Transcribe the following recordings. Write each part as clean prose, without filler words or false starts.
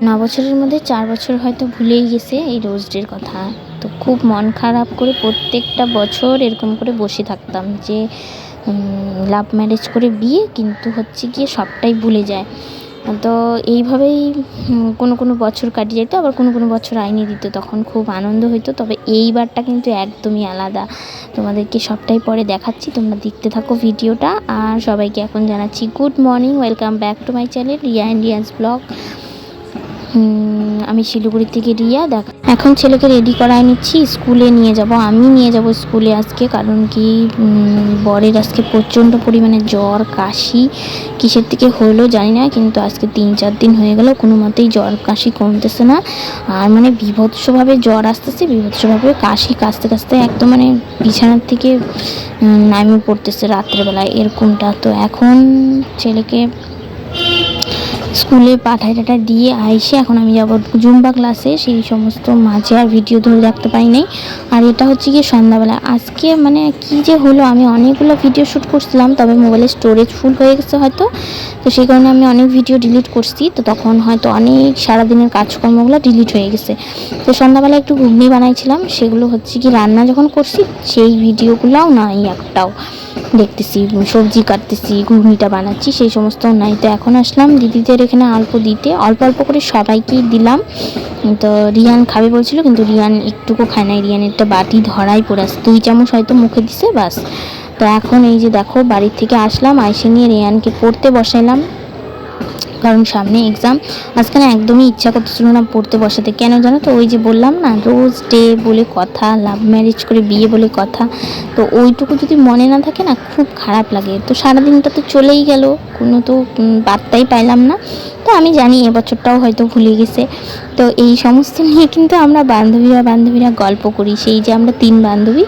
বছরের মধ্যে 4 বছর হয়তো ভুলেই গেছে এই রোজ ডের কথা। তো খুব মন খারাপ করে প্রত্যেকটা বছর এরকম করে বসে থাকতাম যে লাভ ম্যারেজ করে বিয়ে, কিন্তু হচ্ছে গিয়ে সবটাই ভুলে যায়। তো এইভাবেই কোনো বছর কাটিয়ে যেত, আবার কোনো বছর আইনি দিত, তখন খুব আনন্দ হইতো। তবে এইবারটা কিন্তু একদমই আলাদা। তোমাদেরকে সবটাই পরে দেখাচ্ছি, তোমরা দেখতে থাকো ভিডিওটা। আর সবাইকে এখন জানাচ্ছি good morning, welcome back to my channel Riya Indians blog. আমি শিলিগুড়ি থেকে রিয়া। এখন ছেলেকে রেডি করায় নিচ্ছি, স্কুলে নিয়ে যাব। আমি নিয়ে যাব স্কুলে আজকে, কারণ কি বরের আজকে প্রচণ্ড পরিমাণে জ্বর কাশি, কিসের থেকে হলো জানি না, কিন্তু আজকে 3-4 দিন হয়ে গেল কোনো মতেই জ্বর কাশি কমতেছে না। আর মানে বিভৎসভাবে জ্বর আসতেছে, বিভৎসভাবে কাশি, কাশতে কাশতে একদম মানে বিছানার থেকে নামিয়ে পড়তেছে রাত্রেবেলায় এরকমটা। তো এখন ছেলেকে স্কুলে পাঠায় দিয়ে আইসে এখন আমি যাব জুম্বা ক্লাসে। সেই সমস্ত মাঝে আর ভিডিও ধরে রাখতে পারি নাই। আর এটা হচ্ছে গিয়ে সন্ধ্যাবেলা। আজকে মানে কি যে হলো, আমি অনেকগুলো ভিডিও শ্যুট করছিলাম, তবে মোবাইলের স্টোরেজ ফুল হয়ে গেছে হয়তো, তো সেই কারণে আমি অনেক ভিডিও ডিলিট করছি। তো তখন হয়তো অনেক সারাদিনের কাজকর্মগুলো ডিলিট হয়ে গেছে। তো সন্ধ্যাবেলা একটু ঘুগনি বানাইছিলাম, সেগুলো হচ্ছে কি রান্না যখন করছি সেই ভিডিওগুলোও নাই একটাও। দেখতেছি সবজি কাটতেছি, ঘুগনিটা বানাচ্ছি, সেই সমস্ত নাই। তো এখন আসলাম দিদিদের এখানে অল্প দিতে, অল্প অল্প করে সবাইকেই দিলাম। তো রিয়ান খাবে বলছিল, কিন্তু রিয়ান একটুকু খায় নাই। রিয়ানেরটা বাটি ধরাই পড়ে আছে, 2 চামচ হয়তো মুখে দিছে বাস। তো এখন এই যে দেখো বাড়ির থেকে আসলাম, আইসে নিয়ে রিয়ানকে পড়তে বসাইলাম, কারণ সামনে এক্সাম। আজকে না একদমই ইচ্ছা করতেছিল না পড়তে বসাতে। কেন জানো তো, ওই যে বললাম না রোজ ডে বলে কথা, লাভ ম্যারেজ করে বিয়ে বলে কথা, তো ওইটুকু যদি মনে না থাকে না খুব খারাপ লাগে। তো সারাদিনটা তো চলেই গেল, কোনো তো বার্তাই পাইলাম না। তো আমি জানি এবছরটাও হয়তো ভুলে গেছে। তো এই সমস্ত নিয়ে কিন্তু আমরা বান্ধবীরা গল্প করি, সেই যে আমরা 3 বান্ধবী,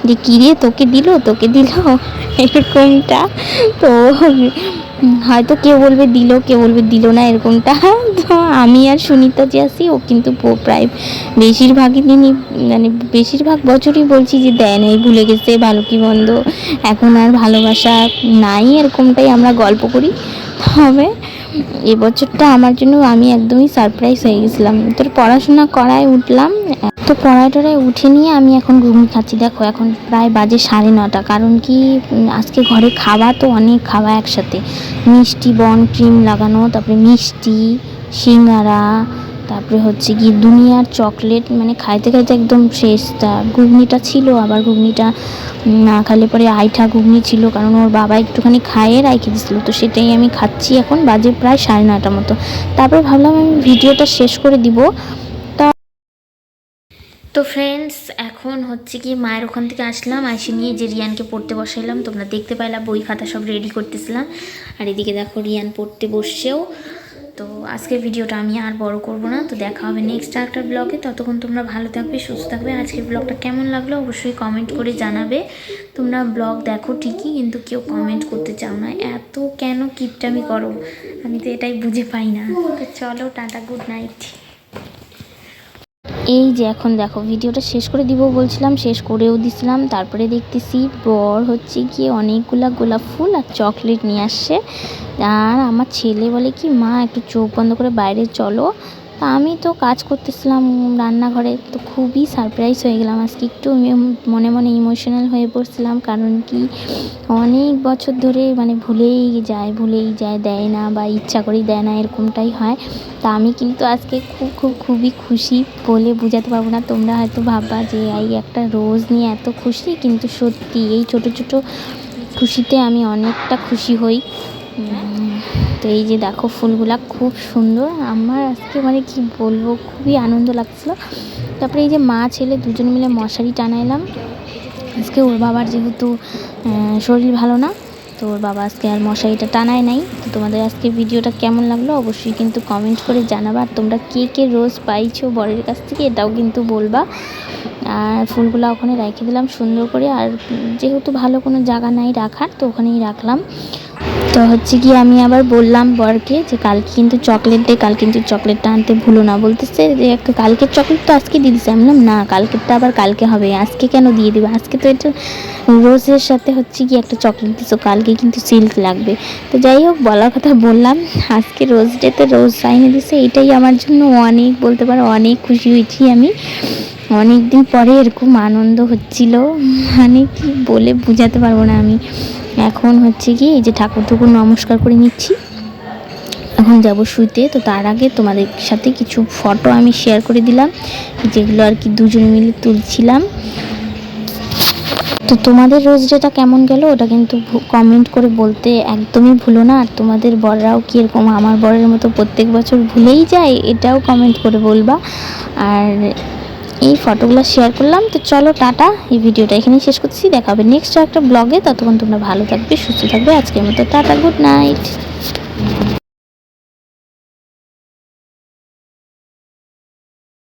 যে কিরে তোকে দিল এরকমটা। তো হয়তো কেউ বলবে কেউ বলবে দিল না, এরকমটা। তো আমি আর সুনিতা যে আছি, ও কিন্তু প্রায় বেশিরভাগই দিনই মানে বেশিরভাগ বছরই বলছি যে দেয় নাই, ভুলে গেছে, ভালো কি মন্দ, এখন আর ভালোবাসা নাই, এরকমটাই আমরা গল্প করি। তবে এবছরটা আমার জন্য আমি একদমই সারপ্রাইজ হয়ে গেছিলাম। তোর পড়াশোনা করায় উঠলাম, তো পড়ায় উঠে নিয়ে আমি এখন ঘুগনি খাচ্ছি। দেখো এখন প্রায় বাজে 9:30, কারণ কি আজকে ঘরে খাওয়া তো অনেক খাওয়া একসাথে, মিষ্টি বন ক্রিম লাগানো, তারপরে মিষ্টি, সিঙ্গারা, তারপরে হচ্ছে কি দুনিয়ার চকলেট, মানে খাইতে খাইতে একদম শেষটা। ঘুগনিটা ছিল, আবার ঘুগনিটা না খাইলে পরে আইঠা ঘুগনি ছিল, কারণ ওর বাবা একটুখানি খাইয়ে রাখে দিয়েছিলো, তো সেটাই আমি খাচ্ছি। এখন বাজে প্রায় 9:30 মতো। তারপরে ভাবলাম আমি ভিডিওটা শেষ করে দিব। তো ফ্রেন্ডস, এখন হচ্ছে কি মায়ের ওখান থেকে আসলাম, এসে নিয়ে যে রিয়ানকে পড়তে বসাইলাম, তোমরা দেখতে পাইলা বই খাতা সব রেডি করতেছিলাম। আর এদিকে দেখো রিয়ান পড়তে বসছেও। তো আজকের ভিডিওটা আমি আর বড় করব না, তো দেখা হবে নেক্সট একটা ব্লগে। ততক্ষণ তোমরা ভালো থাকবে, সুস্থ থাকবে। আজকের ব্লগটা কেমন লাগলো অবশ্যই কমেন্ট করে জানাবে। তোমরা ব্লগ দেখো ঠিকই, কিন্তু কেউ কমেন্ট করতে চাও না, এত কেন কিপটামি করো, আমি তো এটাই বুঝে পাই না। তো চলো টাটা, গুড নাইট। এই যে এখন দেখো ভিডিওটা শেষ করে দিব বলছিলাম, শেষ করেও দিছিলাম। তারপরে দেখতেছি বর হচ্ছে গিয়ে অনেকগুলা গোলাপ ফুল আর চকলেট নিয়ে আসছে। আর আমার ছেলে বলে কি, মা একটু চোখ বন্ধ করে বাইরে চলো। তা আমি তো কাজ করতেছিলাম রান্নাঘরে, তো খুবই সারপ্রাইজ হয়ে গেলাম আজকে। একটু মনে মনে ইমোশনাল হয়ে পড়ছিলাম, কারণ কি অনেক বছর ধরে মানে ভুলেই যায়, দেয় না, বা ইচ্ছা করেই দেয় না, এরকমটাই হয়। তা আমি কিন্তু আজকে খুবই খুশি, বলে বোঝাতে পারবো না। তোমরা হয়তো ভাববা যে এই একটা রোজ নিয়ে এত খুশি, কিন্তু সত্যি এই ছোট ছোট খুশিতে আমি অনেকটা খুশি হই। তো এই যে দেখো ফুলগুলা খুব সুন্দর, আমার আজকে মানে কি বলবো, খুবই আনন্দ লাগছিলো। তারপরে এই যে মা ছেলে দুজন মিলে মশারি টানাইলাম। আজকে ওর বাবার যেহেতু শরীর ভালো না, তো ওর বাবা আজকে আর মশারিটা টানায় নাই। তো তোমাদের আজকে ভিডিওটা কেমন লাগলো অবশ্যই কিন্তু কমেন্ট করে জানাবা। আর তোমরা কে রোজ পাইছো বরের কাছ থেকে এটাও কিন্তু বলবা। আর ফুলগুলো ওখানে রেখে দিলাম সুন্দর করে, আর যেহেতু ভালো কোনো জায়গা নাই রাখার, তো ওখানেই রাখলাম। তো হচ্ছে কি আমি আবার বললাম বরকে যে কালকে কিন্তু চকলেট ডে, কাল কিন্তু চকলেটটা আনতে ভুলো না। বলতেছে যে একটা কালকের চকলেট তো আজকে দিয়ে দিচ্ছে। আমি বললাম না, কালকেরটা আবার কালকে হবে, আজকে কেন দিয়ে দেবে? আজকে তো এটা রোজের সাথে হচ্ছে কি একটা চকলেট দিছো, কালকে কিন্তু সিল্ক লাগবে। তো যাই হোক, বলার কথা বললাম। আজকে রোজ ডেতে রোজ সাইনে দিছে, এটাই আমার জন্য অনেক, বলতে পারো অনেক খুশি হয়েছি আমি। অনেক দিন পরে এরকম আনন্দ হচ্ছিল, মানে কি বলে বোঝাতে পারবো না আমি। এখন হচ্ছে কি এই যে ঠাকুর নমস্কার করে নিচ্ছি, এখন যাব শুইতে। তো তার আগে তোমাদের সাথে কিছু ফটো আমি শেয়ার করে দিলাম, যেগুলো আর কি দুজনে মিলে তুলছিলাম। তো তোমাদের রোজ ডেটা কেমন গেল ওটা কিন্তু কমেন্ট করে বলতে একদমই ভুলো না। আর তোমাদের বড়রাও কি এরকম আমার বরের মতো প্রত্যেক বছর ভুলেই যায়, এটাও কমেন্ট করে বলবা। আর এই ফটোগুলো শেয়ার করলাম। তো চলো টাটা, এই ভিডিওটা এখানেই শেষ করছি। দেখা হবে নেক্সট একটা ব্লগে। ততক্ষণ তোমরা ভালো থাকবে, সুস্থ থাকবে। আজকের মতো টাটা, গুড নাইট।